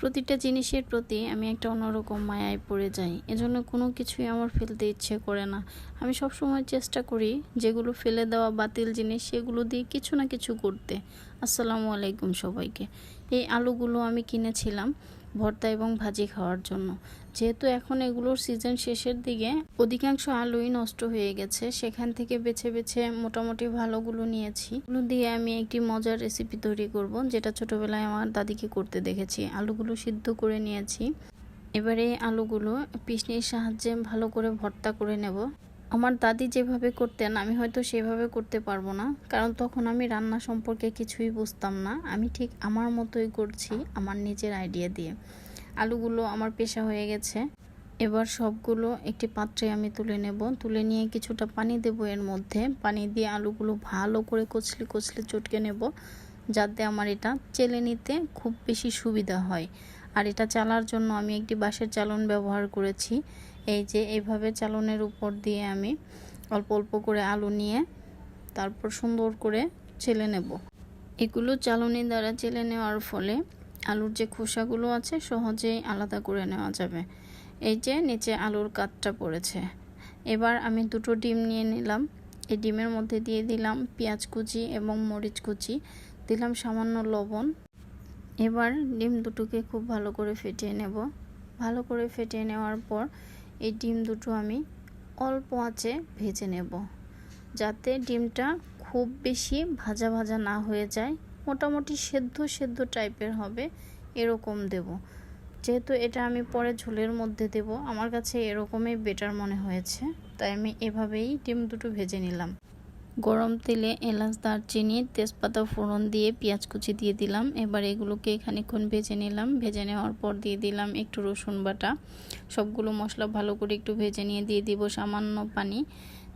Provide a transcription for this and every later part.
প্রতিটা জিনিসের প্রতি আমি একটা অন্যরকম মায়ায় পড়ে যাই। এজন্য কোনো কিছুই আমার ফেলতে ইচ্ছে করে না। আমি সবসময় চেষ্টা করি যেগুলো ফেলে দেওয়া বাতিল জিনিস সেগুলো দিয়ে কিছু না কিছু করতে। আসসালামু আলাইকুম সবাইকে। এই আলুগুলো আমি কিনেছিলাম ভর্তা এবং ভাজি খাওয়ার জন্য। যেহেতু এখন এগুলোর সিজন শেষের দিকে অধিকাংশ আলুই নষ্ট হয়ে গেছে, সেখান থেকে বেছে বেছে মোটামুটি ভালোগুলো নিয়েছি। এগুলো দিয়ে আমি একটি মজার রেসিপি তৈরি করব, যেটা ছোটবেলায় আমার দাদিকে করতে দেখেছি। আলুগুলো সিদ্ধ করে নিয়েছি। এবারে আলুগুলো পিষনির সাহায্যে ভালো করে ভর্তা করে নেব। আমার দাদি যেভাবে করতেন আমি হয়তো সেভাবে করতে পারবো না, কারণ তখন আমি রান্না সম্পর্কে কিছুই বুঝতাম না। আমি ঠিক আমার মতোই করছি, আমার নিজের আইডিয়া দিয়ে। আলুগুলো আমার পেশা হয়ে গেছে। এবার সবগুলো একটি পাত্রে আমি তুলে নেব। তুলে নিয়ে কিছুটা পানি দেব এর মধ্যে। পানি দিয়ে আলুগুলো ভালো করে কচলে কচলে চটকে নেব, যাতে আমার এটা চেলে নিতে খুব বেশি সুবিধা হয়। আর এটা চালার জন্য আমি একটি বাঁশের চালন ব্যবহার করেছি। এই যে এইভাবে চালনের উপর দিয়ে আমি অল্প অল্প করে আলু নিয়ে তারপর সুন্দর করে চেলে নেব। এগুলো চালনি দ্বারা চেলে নেওয়ার ফলে আলুর যে খোসাগুলো আছে সহজেই আলাদা করে নেওয়া যাবে। এই যে নিচে আলুর কাতটা পড়েছে। এবার আমি দুটো ডিম নিয়ে নিলাম। এই ডিমের মধ্যে দিয়ে দিলাম পেঁয়াজ কুচি এবং মরিচ কুচি, দিলাম সামান্য লবণ। এবার ডিম দুটোকে খুব ভালো করে ফেটিয়ে নেব। ভালো করে ফেটিয়ে নেওয়ার পর এই ডিম দুটো আমি অল্প আঁচে ভেজে নেব, যাতে ডিমটা খুব বেশি ভাজা ভাজা না হয়ে যায়। মোটামুটি সেদ্ধ সেদ্ধ টাইপের হবে এরকম দেব। যেহেতু এটা আমি পরে ঝোলের মধ্যে দেব, আমার কাছে এরকমই বেটার মনে হয়েছে, তাই আমি এভাবেই ডিম দুটো ভেজে নিলাম। গরম তেলে এলাচ, দারচিনি, তেজপাতা ফোড়ন দিয়ে পেঁয়াজ কুচি দিয়ে দিলাম। এবার এগুলোকে খানিকক্ষণ ভেজে নিলাম। ভেজে নেওয়ার পর দিয়ে দিলাম একটু রসুন বাটা। সবগুলো মশলা ভালো করে একটু ভেজে নিয়ে দিয়ে দিব সামান্য পানি।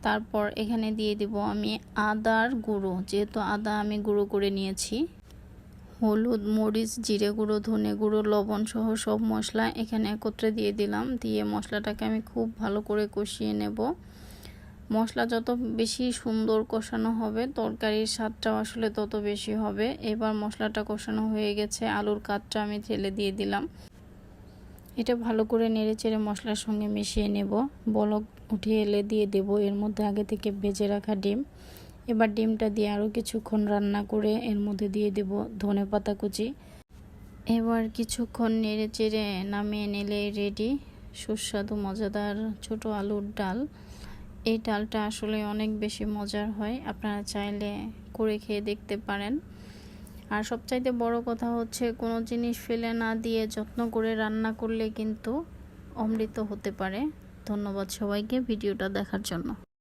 তারপর এখানে দিয়ে দিব আমি আদার গুঁড়ো, যেহেতু আদা আমি গুঁড়ো করে নিয়েছি। হলুদ, মরিচ, জিরে গুঁড়ো, ধনে গুঁড়ো, লবণ সহ সব মশলা এখানে একত্রে দিয়ে দিলাম। দিয়ে মশলাটাকে আমি খুব ভালো করে কষিয়ে নেব। মশলা যত বেশি সুন্দর কষানো হবে তরকারির স্বাদটাও আসলে তত বেশি হবে। এবার মশলাটা কষানো হয়ে গেছে, আলুর কাতটা আমি ঢেলে দিয়ে দিলাম। এটা ভালো করে নেড়ে চেড়ে মশলার সঙ্গে মিশিয়ে নেব। বলক উঠিয়ে এলে দিয়ে দেব এর মধ্যে আগে থেকে ভেজে রাখা ডিম। এবার ডিমটা দিয়ে আরও কিছুক্ষণ রান্না করে এর মধ্যে দিয়ে দেব ধনেপাতা কুচি। এবার কিছুক্ষণ নেড়ে চেড়ে নামিয়ে নিলে রেডি সুস্বাদু মজাদার ছোট আলুর ডাল। এই ডালটা আসলে অনেক বেশি মজার হয়, আপনারা চাইলে করে খেয়ে দেখতে পারেন। আর সবচাইতে বড় কথা হচ্ছে কোনো জিনিস ফেলে না দিয়ে যত্ন করে রান্না করলে কিন্তু অমৃত হতে পারে। ধন্যবাদ সবাইকে ভিডিওটা দেখার জন্য।